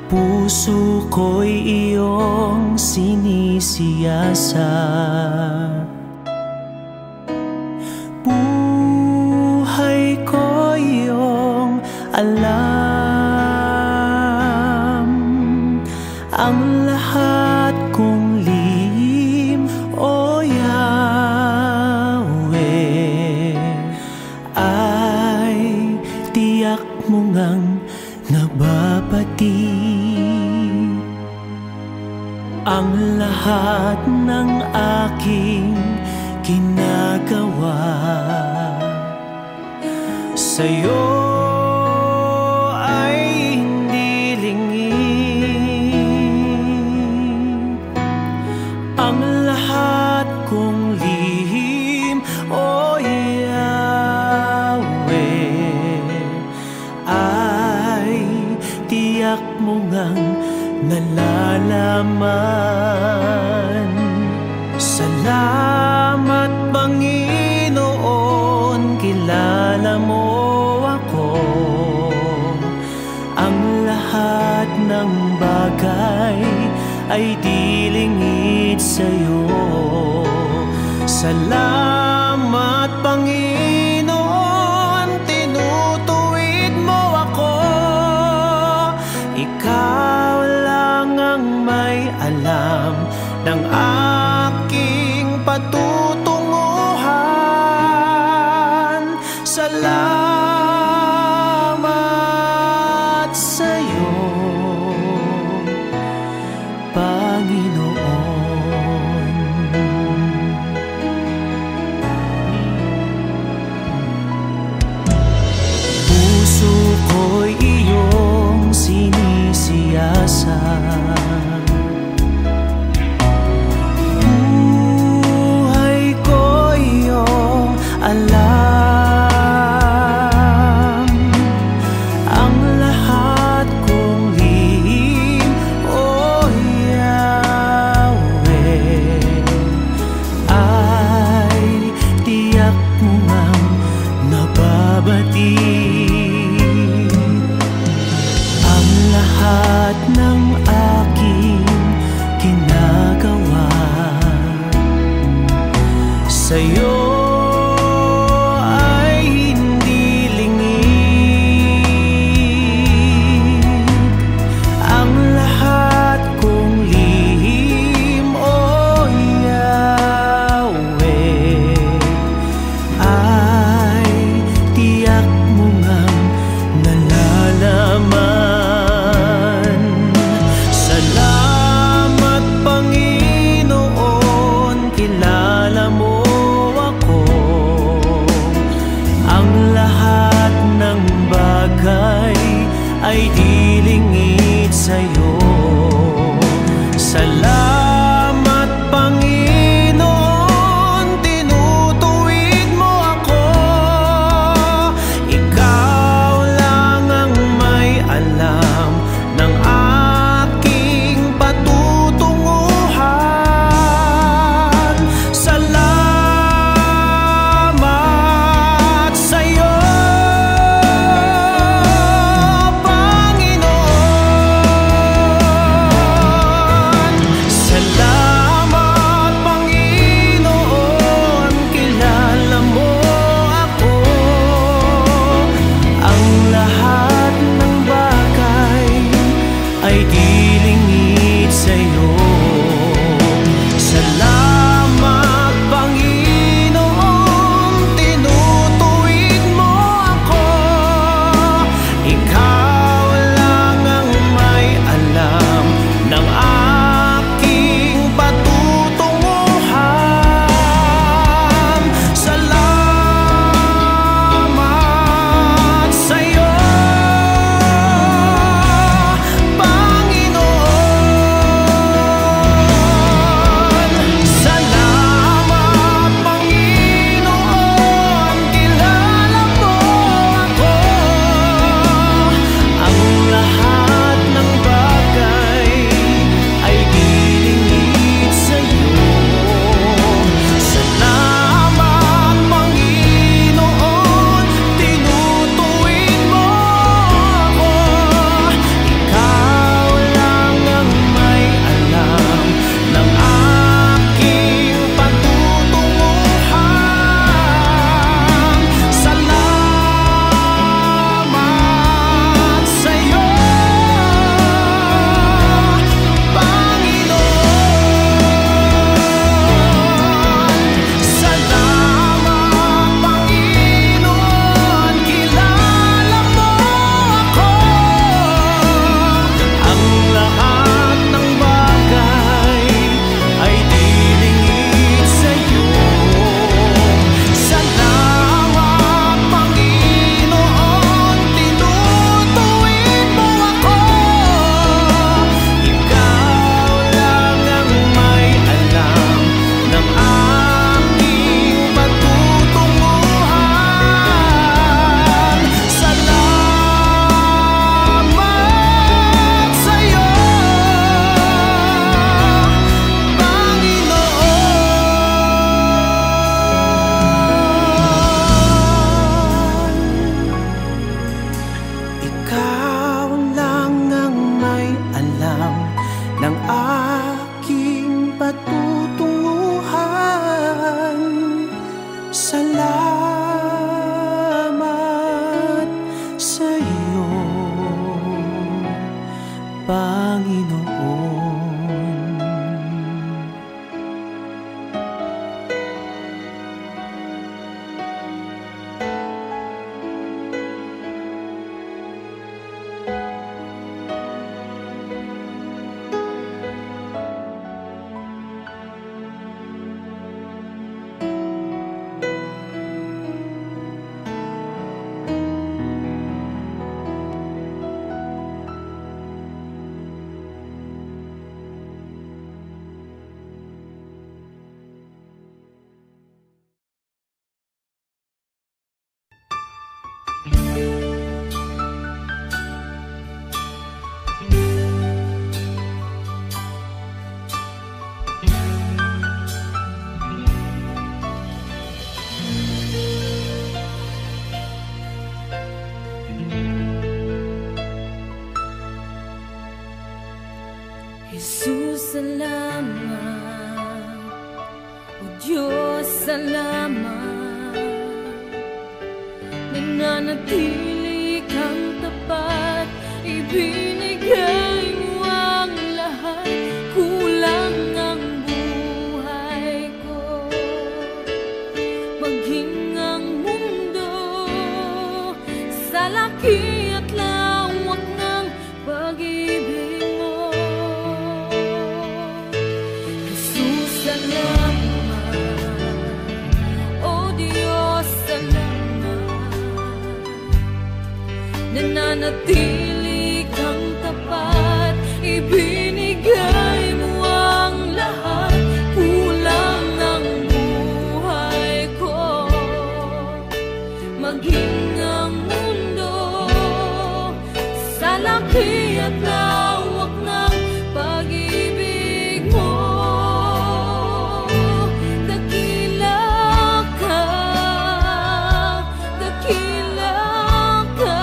Puso ko'y iyong sinisiyasat, buhay ko'y iyong alam. Ang lahat kong lihim, O Yahweh, ay tiyak mo ngang nababati. Ang lahat ng aking ginagawa sa'yo ay hindi lingid. Ang lahat kong lihim, O Yahweh, ay tiyak mo ngang nalalaman. Salamat Panginoon, kilala mo ako. Ang lahat ng bagay ay di lingid sa'yo. Salamat Panginoon, tinutuwid mo ako. Ikaw may alam ng aking patutunguhan. Salamat sa'yo, Panginoon. Puso ko'y iyong sinisiyasat, alam. Ang lahat kong lihim, O Yahweh, ay tiyak mo ngang nababati. Ang lahat ng aking ginagawa sa'yo ay di lingid sa'yo. Salamat Panginoon, tinutuwid mo ako. nananatili kang tapat, ibinigay mo ang lahat, kulang ang buhay ko. Maging ang mundo sa laki at lawak ng pag-ibig mo, Jesus, salamat. O Diyos, salamat. Nananatili kang tapat, ibinigay mo ang lahat, kulang ang buhay ko. Maging ang mundo sa laki at lawak ng pag-ibig mo, dakila ka, dakila ka,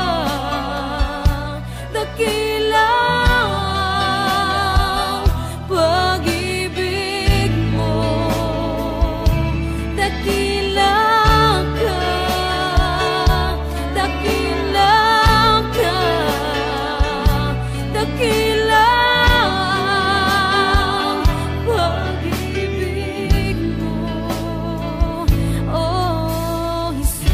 dakila ang pag-ibig mo, dakila ka, dakila ka, dakila ang pag-ibig mo, oh Jesus.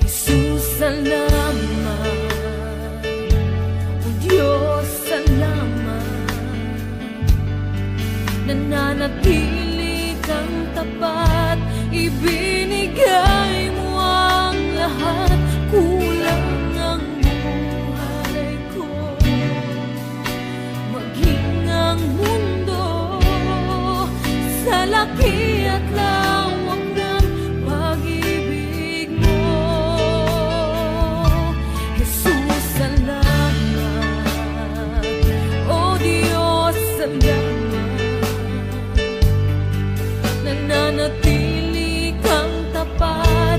Jesus, salamat. O Diyos, salamat. Nananatili kang tapat, ibinigay mo ang lahat, kulang ang buhay ko. Maging ang mundo sa laki at lawak ng pag-ibig mo, Jesus, salamat. O Diyos, salamat. Nananatili kang tapat,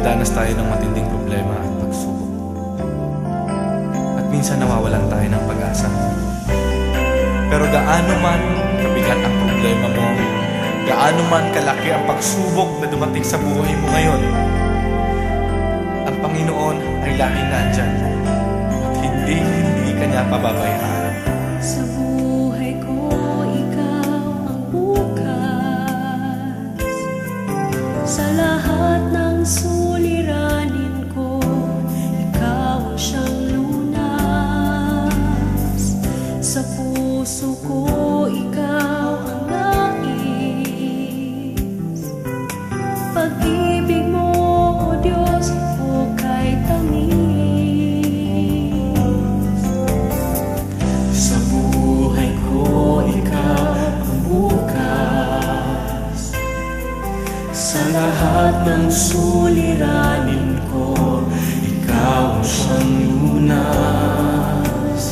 Dumadanas tayo ng matinding problema at pagsubok. At minsan nawawalan tayo ng pag-asa. Pero gaano man kabigat ang problema mo, gaano man kalaki ang pagsubok na dumating sa buhay mo ngayon, ang Panginoon ay laging nandyan at hindi ka niya pababayaan. Sa buhay ko, ikaw ang bukas. Sa lahat ng suliranin ko, ikaw ang siyang lunas. Sa puso ko, ikaw ang nais. Pag-ibig mo, O Diyos, hukay tamis. Sa buhay ko, ikaw ang bukas. Sa lahat ng suliranin ko, ikaw ang siyang lunas.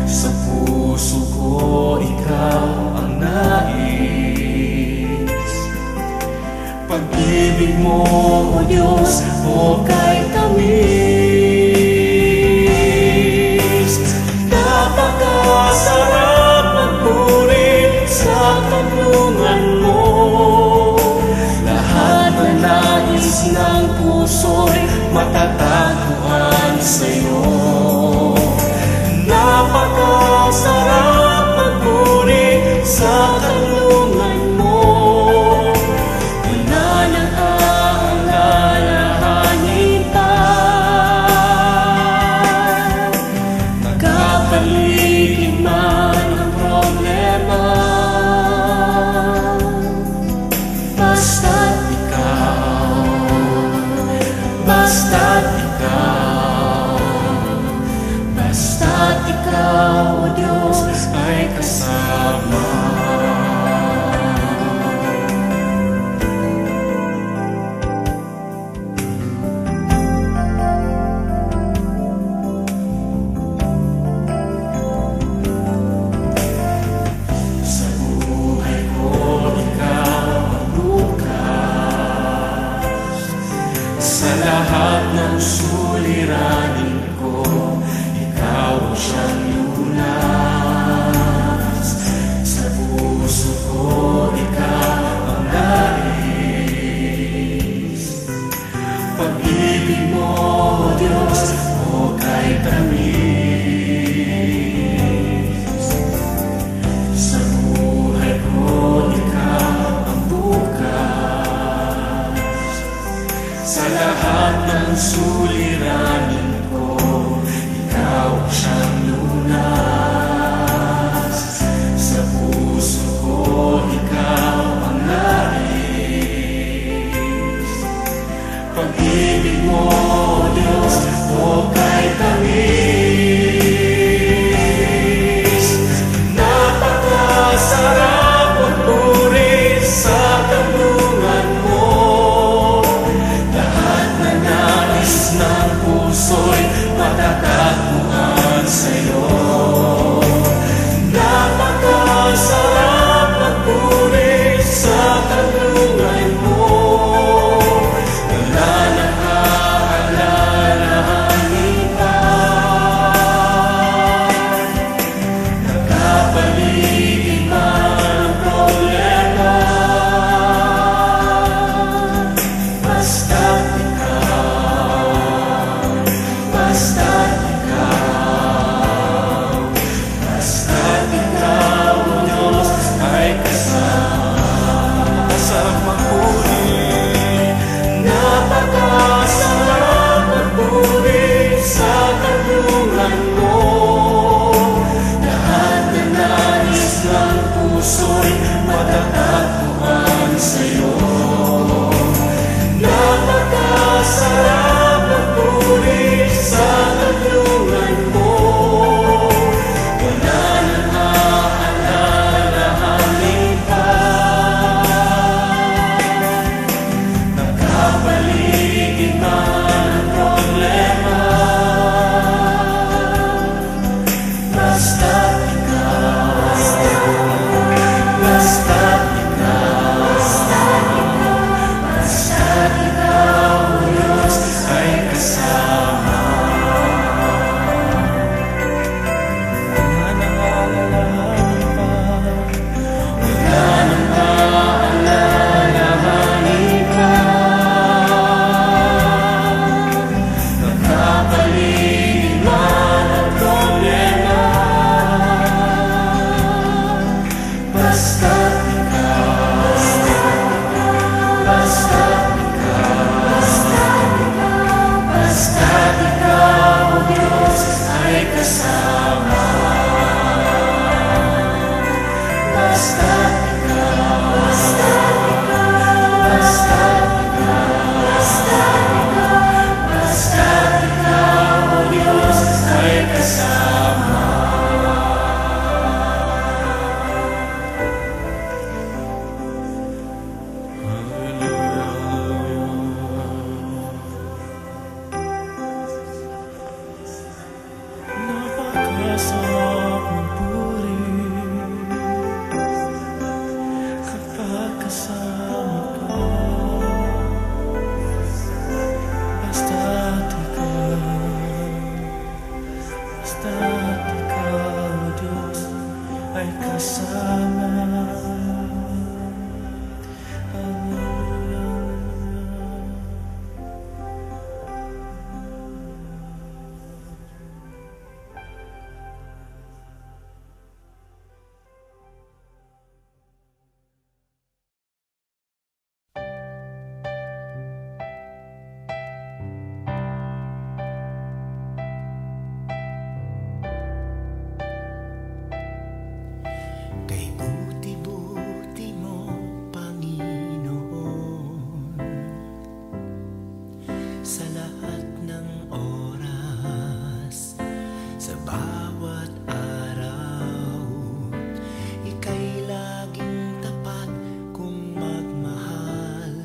Sa puso ko, ikaw ang nais. Pag-ibig mo, O Diyos, hukay tamis. Napakasarap magpuri sa tanungan mo. Lahat na nais ng puso'y matatagpuan sa'yo. Napakasarap magpuri sa tanungan mo. Wala nang aalalahanin pa. Nagkapaligid man ang problema, basta't ikaw, basta't ikaw, basta't ikaw, O Diyos, ay kasama. Sa buhay ko, ikaw ang bukas. Sa lahat ng suliranin ko, ikaw ang siyang lunas. Sa puso ko, ikaw ang nais. Pag-ibig mo, O Diyos, hukay tamis. Sa buhay ko, ikaw ang bukas. Sa lahat ng suliranin ko, ikaw ang siyang lunas. Sa puso ko, ikaw ang nais. Pag-ibig mo, O Diyos, hukay tamis. Napakasarap magpuri sa tanungan mo. Lahat na nais ng puso'y matatagpuan sa'yo. Napakasarap magpuri sa tanungan mo. Wala nang aalalahanin pa. Nagkapaligid man ang problema, basta't ikaw, basta't ikaw, basta't ikaw, O Diyos, ay kasama. Napakasarap magpuri, napakasarap magpuri sa tanungan mo. Lahat na nais ng puso'y matatagpuan sa'yo. Napakasarap magpuri sa tanungan mo. Wala nang aalalahanin pa. Nagkapaligid man ang problema, basta't ikaw, basta't ikaw, sa lahat ng oras, sa bawat araw, ika'y laging tapat kong magmahal.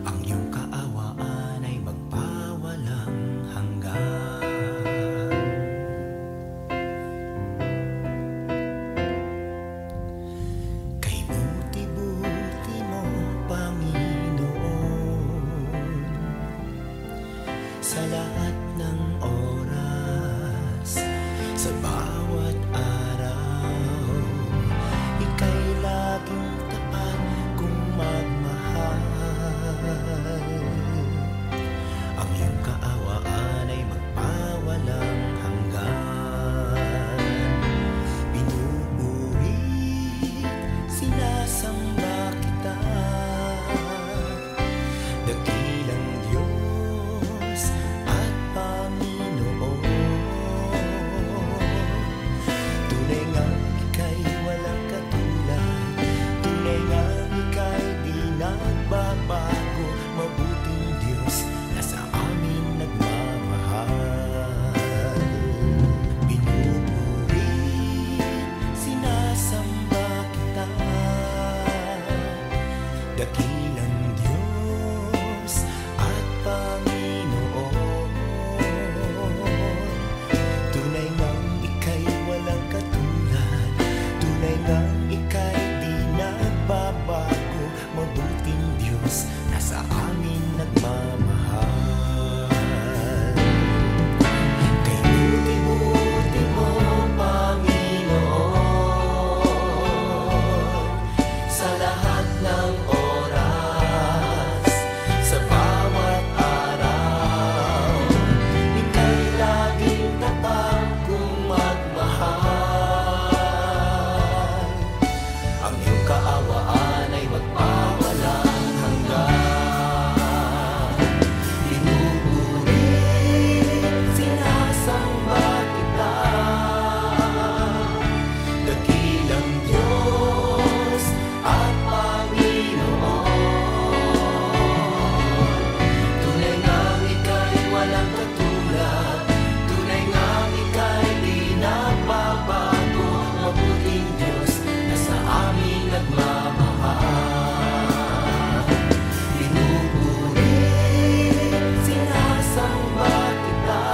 Ang iyong kaawaan ay magpawalang hanggan. Kay buti-buti mo, Panginoon, sa lahat ng oras, sa bawat araw, ika'y laging tapat kong magmahal. Ang iyong kaawaan ay magpawalang hanggan. Pinupuri, sinasamba kita, dakilang Diyos at Panginoon. Tunay ngang ika'y walang katulad, tunay ngang ika'y di nagbabago, mabuting Diyos na sa amin nagmamahal. Pinupuri, sinasamba kita, dakilang Diyos at Panginoon. Tunay ngang ika'y walang katulad, tunay ngang ika'y di nagbabago, mabuting Diyos na sa amin nagmamahal. Kay buti-buti mo, Panginoon, sa lahat ng oras, sa bawat araw, ika'y laging tapat kong magmahal. Ang iyong kaawaan ay magpawalang hanggan. Pinupuri, sinasamba kita, dakilang Diyos at Panginoon. Tunay ngang ika'y walang katulad, tunay ngang ika'y di nagbabago, mabuting Diyos na sa amin nagmamahal. Pinupuri, sinasamba kita,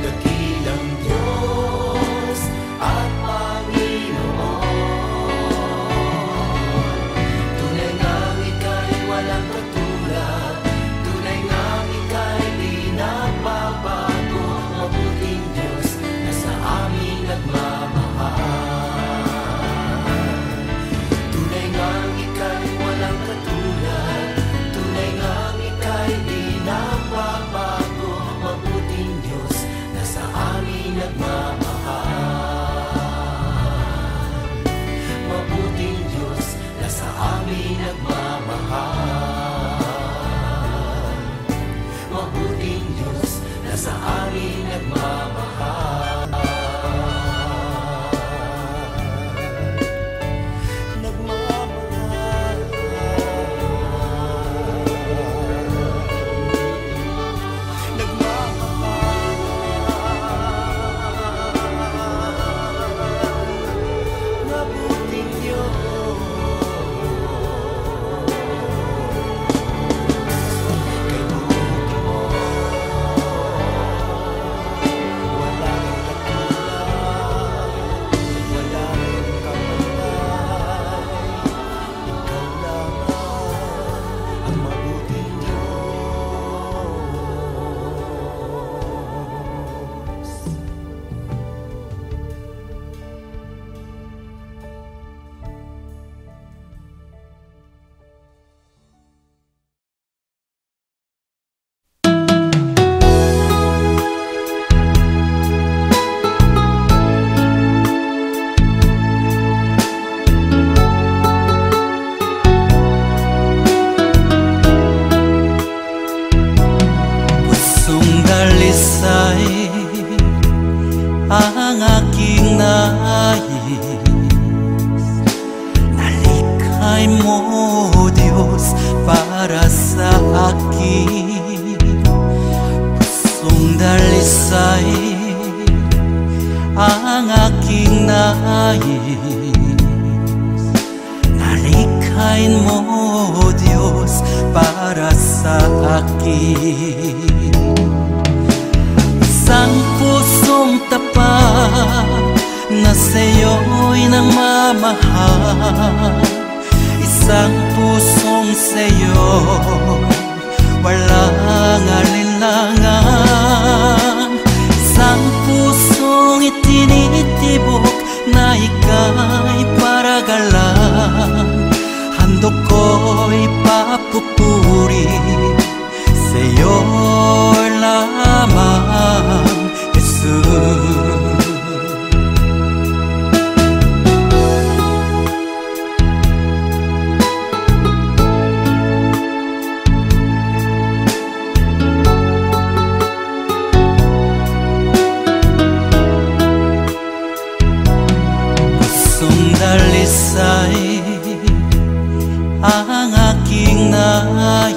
dakilang Diyos at Panginoon. Tunay ngang ika'y walang katulad, tunay ngang ika'y di nagbabago, mabuting Diyos na sa amin nagmamahal. Tunay ngang ika'y walang katulad, tunay ngang ika'y di nagbabago, mabuting Diyos na sa amin nagmamahal. Mabuting Diyos na sa amin nagmamahal. Mabuting Diyos na sa amin nagmamahal. Nagmamahal. Nagmamahal. Mabuting Diyos. Kay buti mo, wala kang katulad, wala kang kapantay. Ikaw lamang ang mabuting Diyos. Pusong dalisay ang aking nais, nalikhay mo, Diyos, nais na likhain mo, Diyos, para sa akin. Isang pusong tapat na sa'yo'y nagmamahal, isang pusong sa'yo walang alinlangan, isang pusong itinitibok na ika'y paragalan. Handog ko'y papupuri sa'yo lamang, Jesus. Dalisay ang aking nais,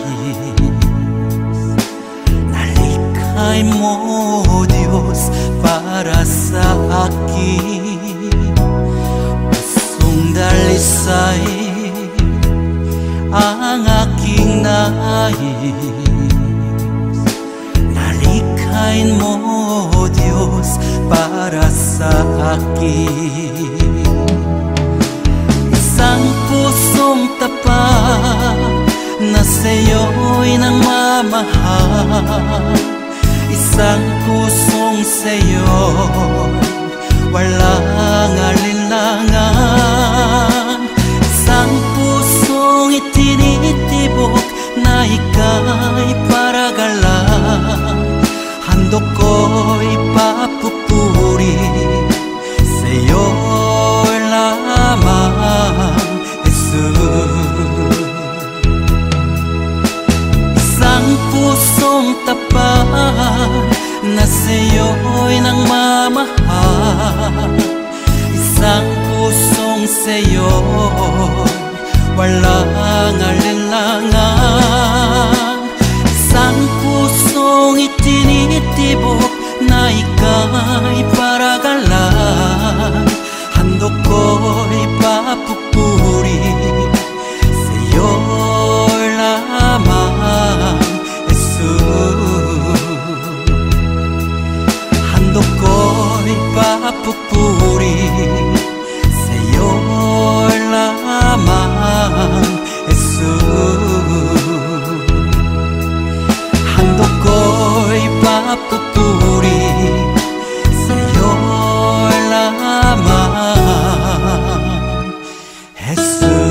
nalikhay mo, Diyos, para sa akin. Pusong dalisay ang aking nais, nalikhay mo, Diyos, para sa akin. Isang pusong tapat na sa'yo'y nagmamahal, isang pusong sa'yo walang alinlangan, isang pusong itinitibok na ika'y paragalan. Handog ko'y papupuri sa'yo lamang, Jesus. Isang pusong tapat na sa'yo'y nagmamahal, isang pusong sa'yo walang alinlangan, isang pusong itinitibok na ika'y paragalan. Handog ko'y papupuri sa'yo lamang, Jesus. Handog ko'y papupuri sa'yo lamang, Jesus. Handog ko'y papupuri sa'yo lamang, Jesus.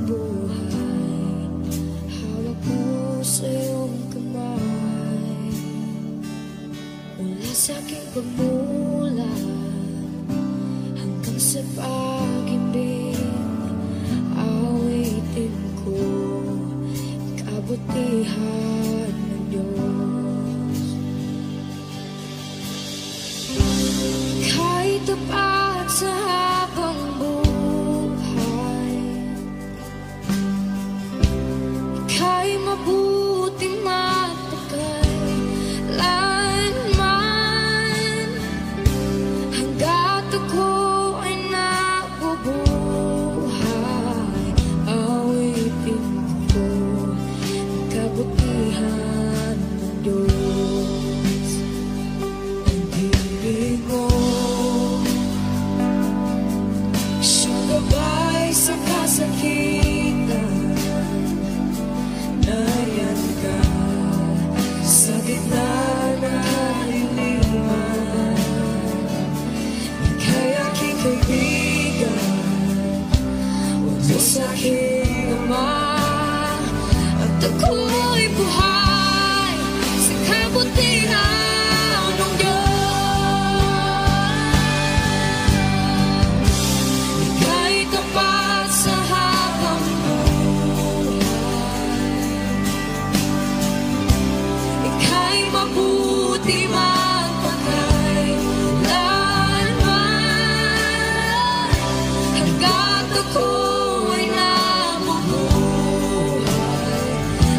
buhay. Hawak mo sa iyong kamay. Mula sa aking pagmulat hanggang sa pag-ibig, awitin ko kabutihan ng Diyos. Ika'y tapat sa habang buhay. Ika'y mabuti matagal-lanman. Hanggat ako ay nabubuhay, awitin ko ang kabutihan ng Diyos. Ang hiling mo, siyang gabay sa kasakitan. Nariyan ka sa gitna ng kaliliman. Ika'y aking kaibigan, Diyos aking Ama. At ako'y buhay sa kabutihan ng Diyos. Ika'y tapat sa habang buhay. Ika'y mabuti magpakailanman. Hanggat ako ay nabubuhay,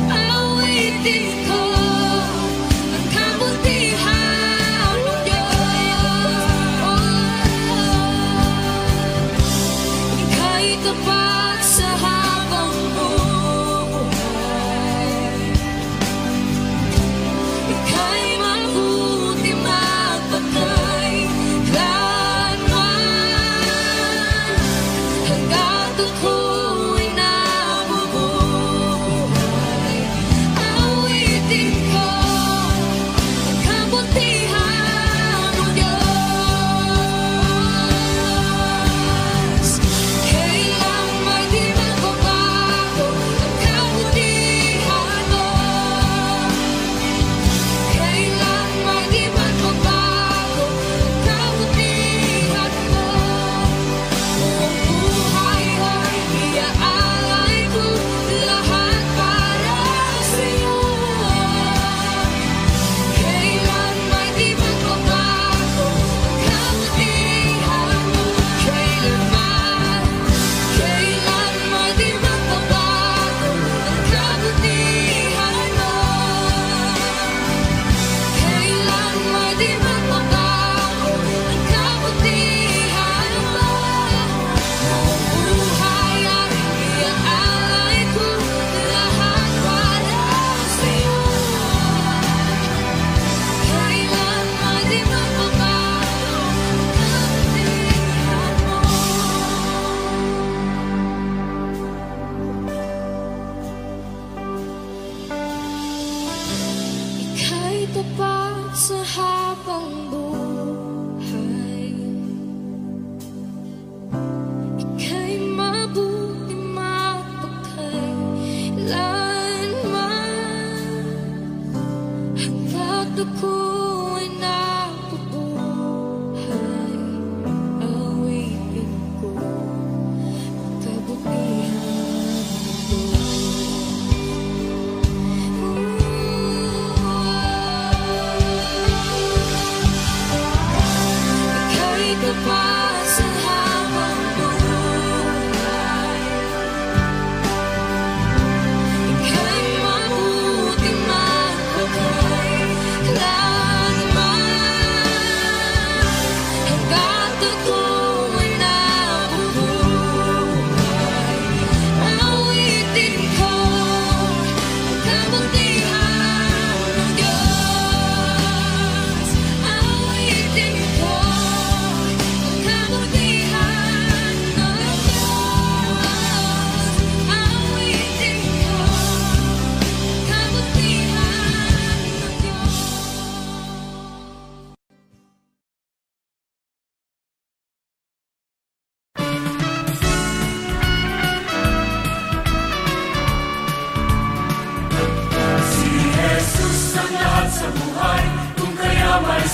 awitin ko ang kabutihan ng Diyos. Ika'y tapat sa habang buhay. Ika'y mabuti magpakailanman. Hanggat ako'y nabubuhay, awitin ko ang kabutihan ng Diyos. Kailang may di magbabago ang kabutihan mo. Kailan may di magbabago ang kabutihan mo. Buong buhay ay iaalay ko lahat para sa'yo. Kailan may di magbabago ang kabutihan mo. Kailan may di magbabago ang kabutihan mo. Kailan may di magbabago ang kabutihan mo. Buong buhay ay iaalay ko lahat para sa'yo. Kailan may di magbabago ang kabutihan mo. Ika'y tapat sa habang buhay. Ika'y mabuti magpakailanman. Hanggat ako'y nabubuhay, awitin ko ang kabutihan ng Diyos.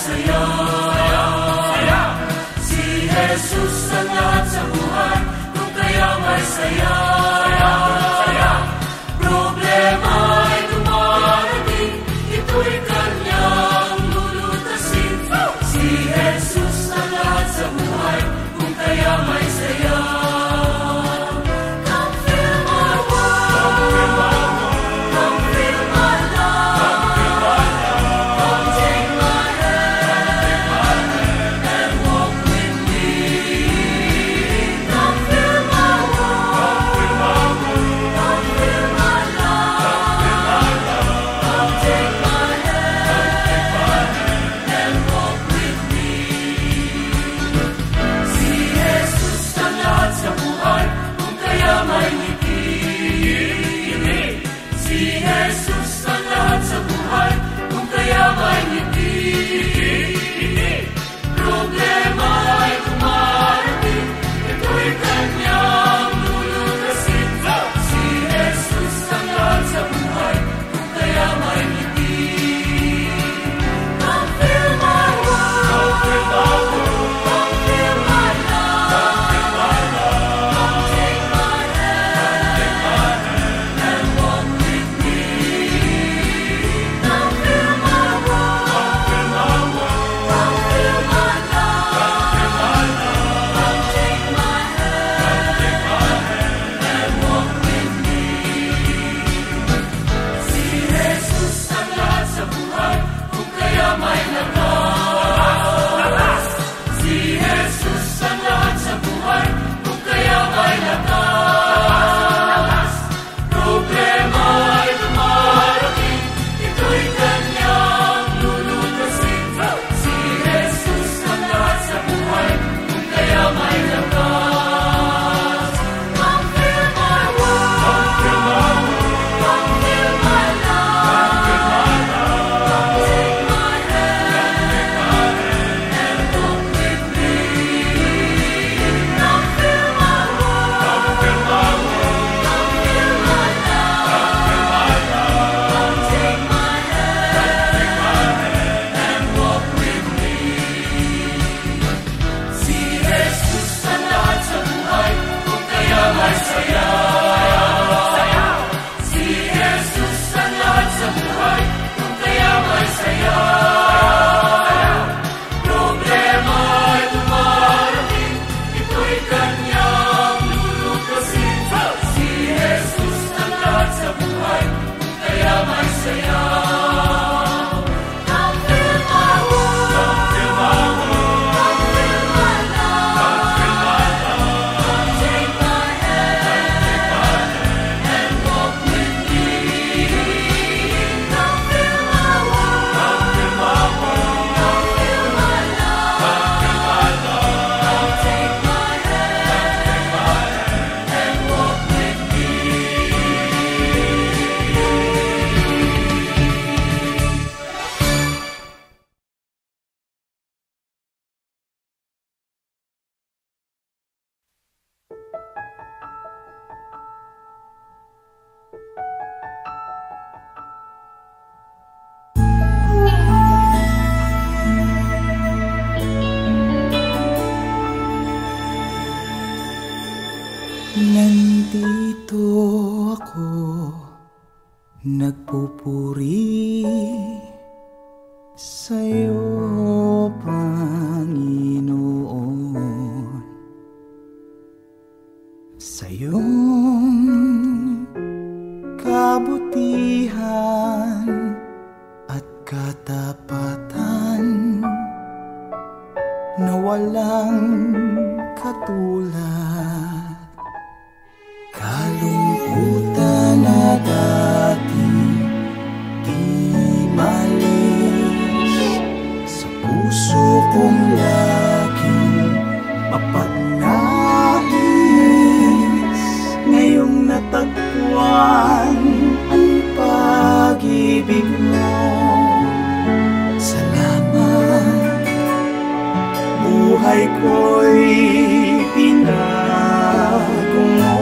saya. Si Jesus ang lahat sa buhay, kung kaya may saya. Problema ay dumarating, ito'y kanyang lulutasin. Si Jesus ang lahat sa buhay, kung kaya may saya. Nandito ako, nagpupuri sa'yo, Panginoon. Sa iyong kabutihan at katapatan na walang katulad. Kalungkutan na dati di malis sa puso kong laging mapagnais. Ngayong natagpuan ang pag-ibig mo, salamat. Buhay ko'y binago mo.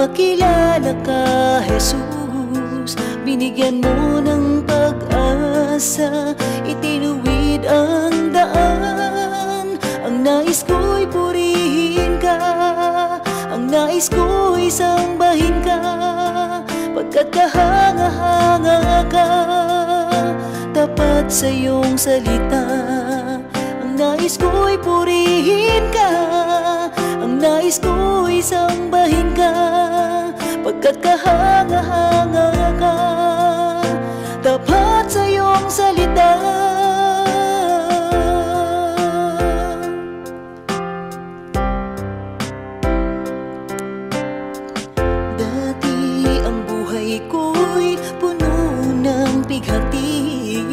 makilala ka, Jesus. Binigyan mo ng pag-asa, itinuwid ang daan. Ang nais ko'y purihin ka, ang nais ko'y sambahin ka, pagkat kahanga-hanga ka, tapat sa iyong salita. Ang nais ko'y purihin ka, ang nais ko'y sambahin ka, pagkat kahanga-hanga ka, tapat sa iyong salita. Dati ang buhay ko'y puno ng pighati,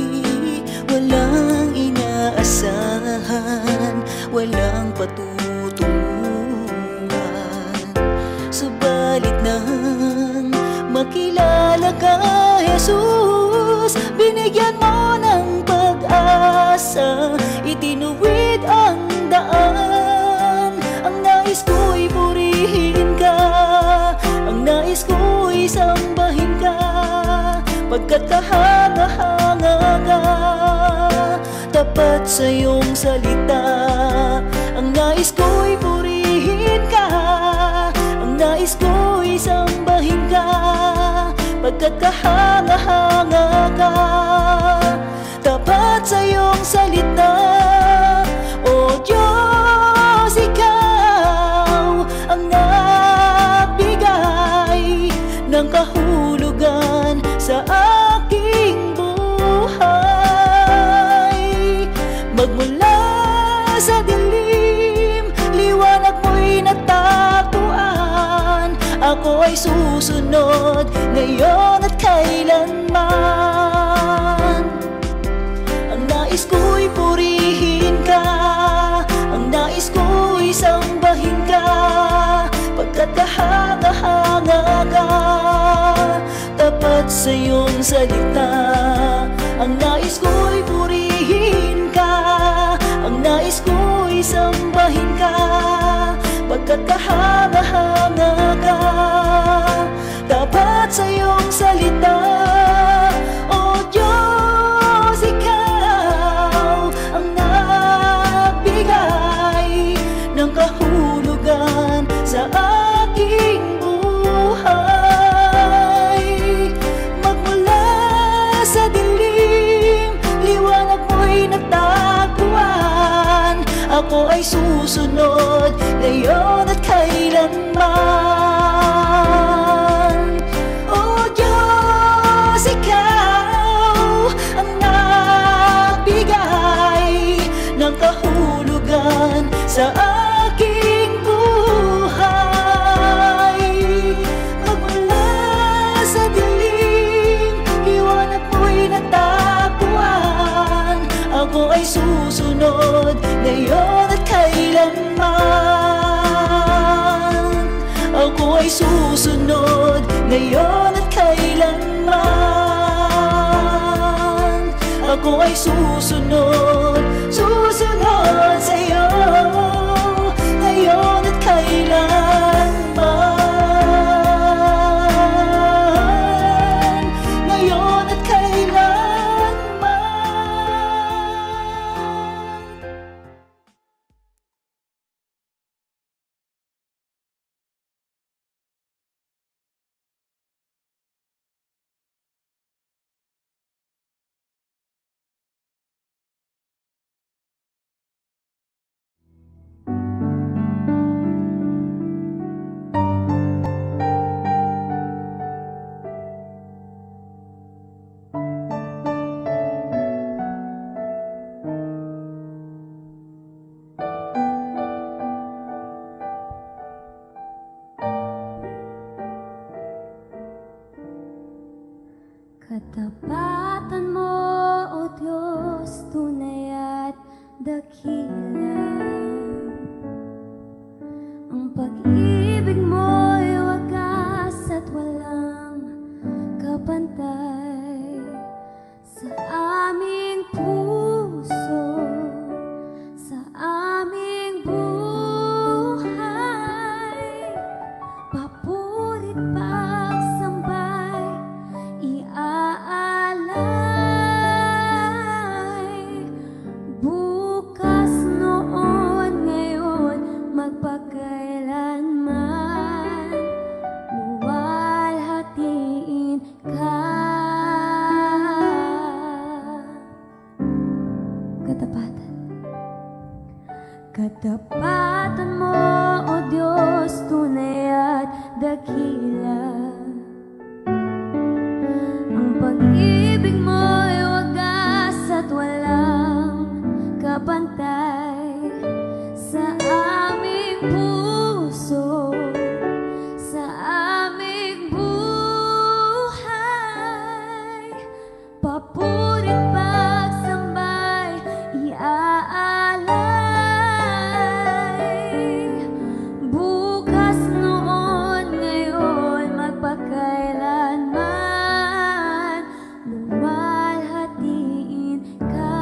walang inaasahan, walang patutunguhan. Subalit nang makilala ka, Jesus, binigyan mo ng pag-asa, itinuwid ang daan. Ang nais ko'y purihin ka, ang nais ko'y sambahin ka, pagkat kahanga-hanga ka, tapat sa iyong salita. Ang nais ko'y purihin ka, ang nais ko'y sambahin ka, pagkat kahanga-hanga ka, tapat sa iyong salita. O Diyos, ikaw ang nagbigay ng kahulugan sa aking buhay. Magmula sa dilim, liwanag mo'y natagpuan. Ako ay susunod ngayon at kailanman. Ang nais ko'y purihin ka, ang nais ko'y sambahin ka, pagkat kahanga-hanga ka, tapat sa iyong salita. Ang nais ko'y purihin ka, ang nais ko'y sambahin ka, pagkat kahanga-hanga ka, tapat sa iyong salita. O Diyos, ikaw ang nagbigay ng kahulugan sa aking buhay. Magmula sa dilim, liwanag mo'y natagpuan. Ako ay susunod ngayon at kailanman. O Diyos, ikaw ang nagbigay ng kahulugan sa aking buhay. Magmula sa dilim, liwanag mo'y natagpuan. Ako ay susunod ngayon at kailanman. Ako ay susunod ngayon at kailanman. Ako ay susunod, susunod sa iyo ngayon at kailanman. katapatan. Katapatan mo, O Diyos, tunay at dakila. Ang pag-ibig mo'y wagas at walang kapantay sa aming puso, sa aming buhay. Papurit pagsambay, iaalay. Bukas, noon, ngayon, magpakailanman, luwalhatiin ka.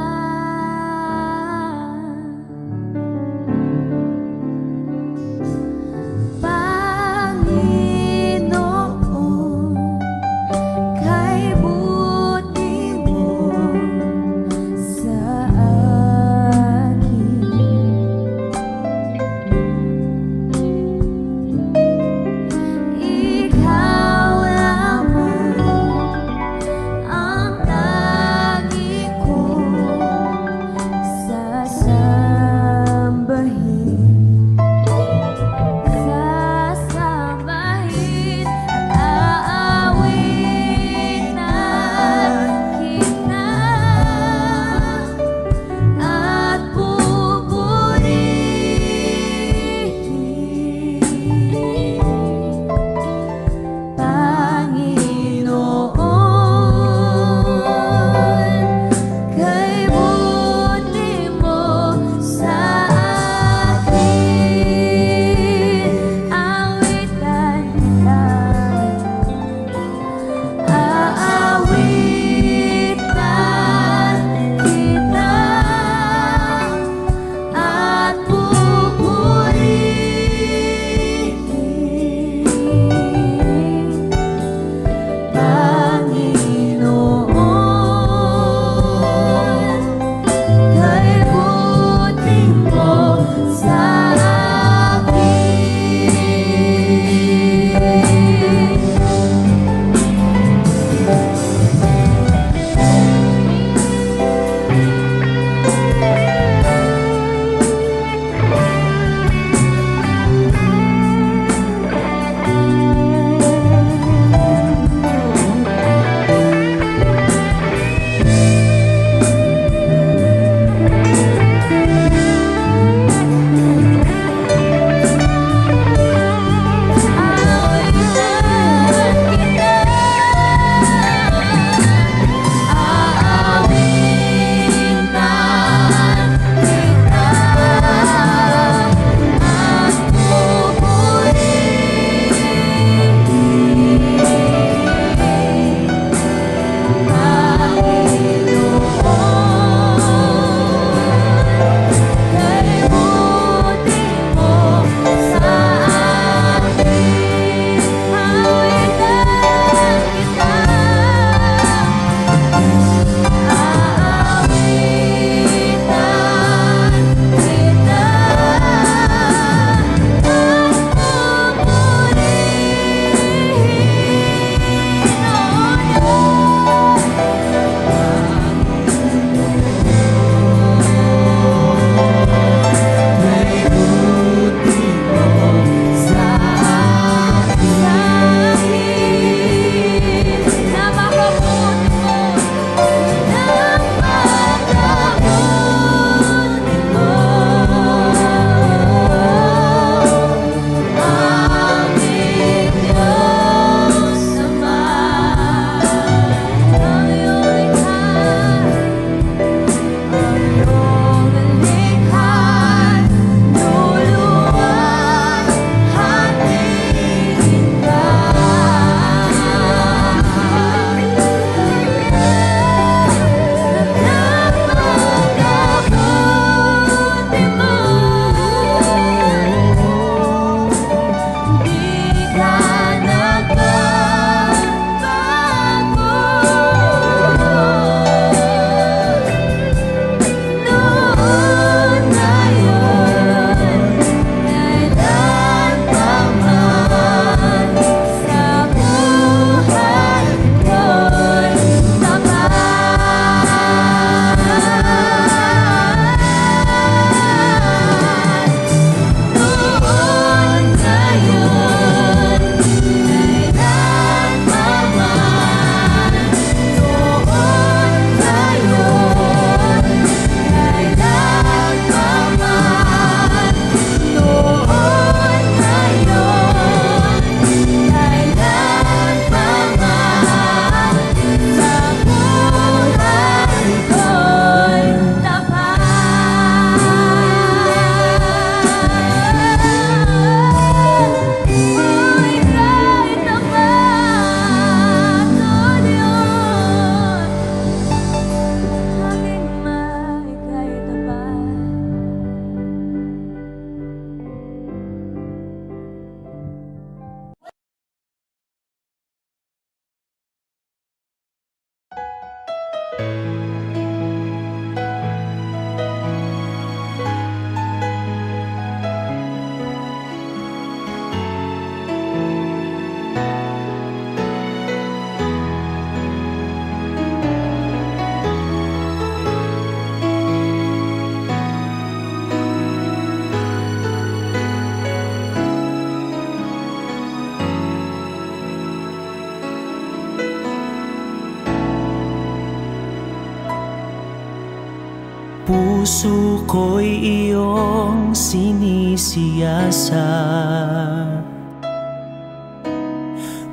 puso ko'y iyong sinisiyasat.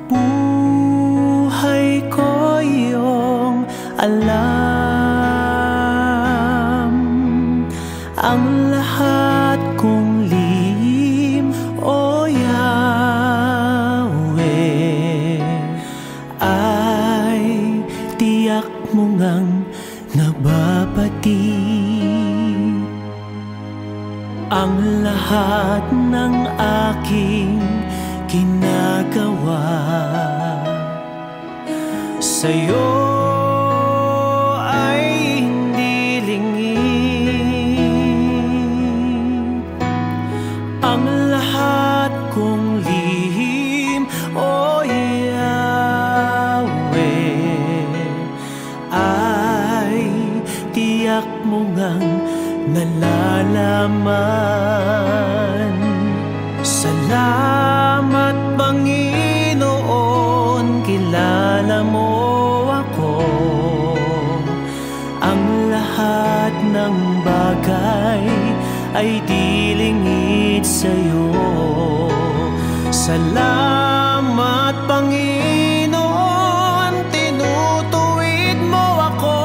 Buhay ko iyong alam, ang lahat kong lihim, O Yahweh, ay tiyak mo ngang nababati. Ang lahat ng aking ginagawa sa'yo ay hindi lingid. Ang lahat kong lihim, O Yahweh, ay tiyak mo ngang nalalaman. Salamat Panginoon, kilala mo ako. Ang lahat ng bagay ay di lingid sa'yo. Salamat Panginoon, tinutuwid mo ako.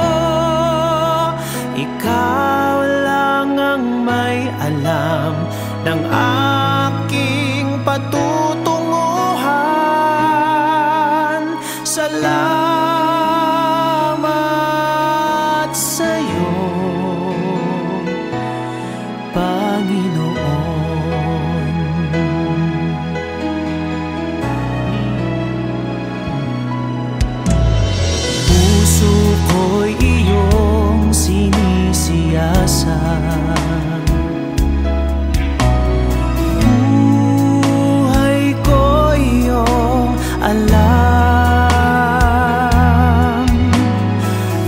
Ikaw lang ang may alam ng aking patutunguhan. Salamat sa'yo, Panginoon. Puso ko'y iyong sinisiyasat. Buhay ko iyong alam,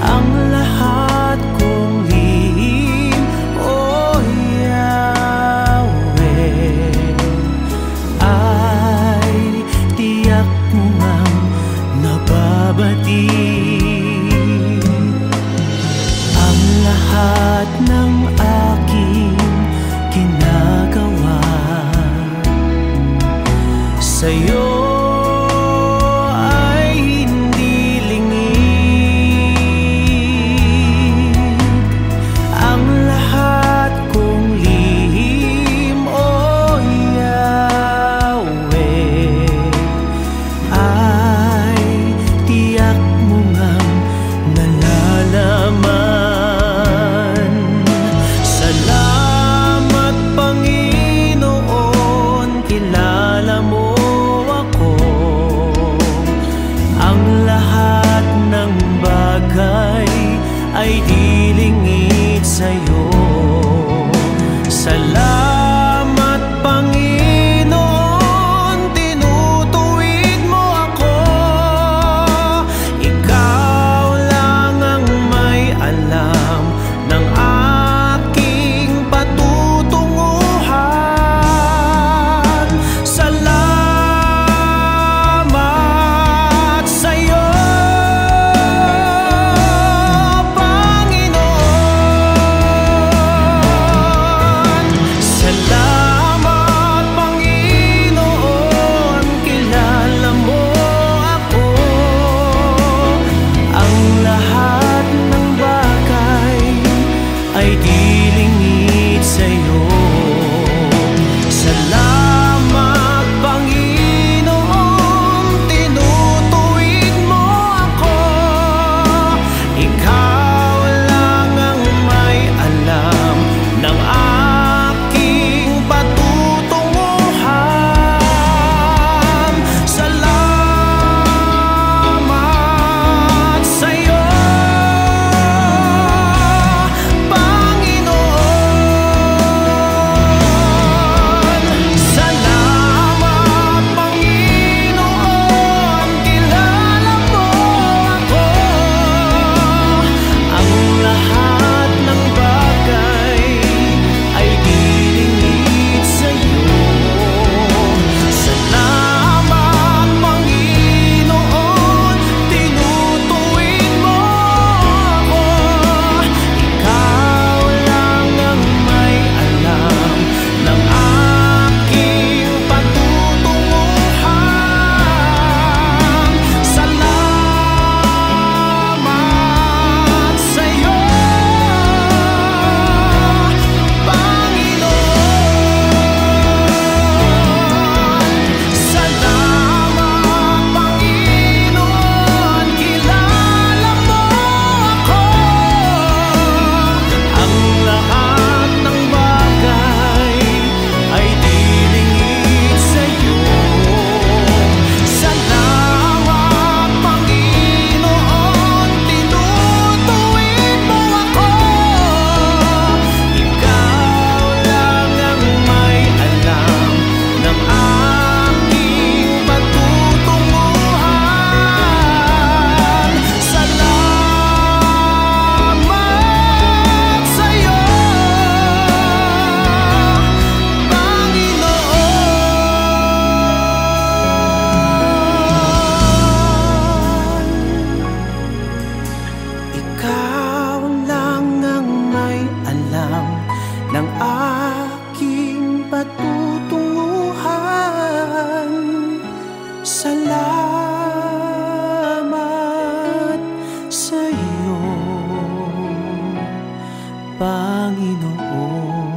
ang lahat kong lihim, O Yahweh, ay tiyak mo ngang nababati. Ang lahat ng aking ginagawa sa'yo ay hindi lingid. Ang lahat kong lihim, O Yahweh, ay tiyak mo ngang nalalaman. Salamat Panginoon, kilala mo ako. Ang lahat ng bagay ay di lingid sa'yo. Salamat Panginoon, tinutuwid mo ako. Ikaw lang ang may alam ng aking patutunguhan. Salamat sa'yo, Panginoon. Salamat Panginoon, kilala mo ako. Ang lahat ng bagay ay di lingid sa'yo. Salamat Panginoon, tinutuwid mo ako. Ikaw lang ang may alam ng aking patutunguhan. Salamat sa'yo, Panginoon. Panginoon.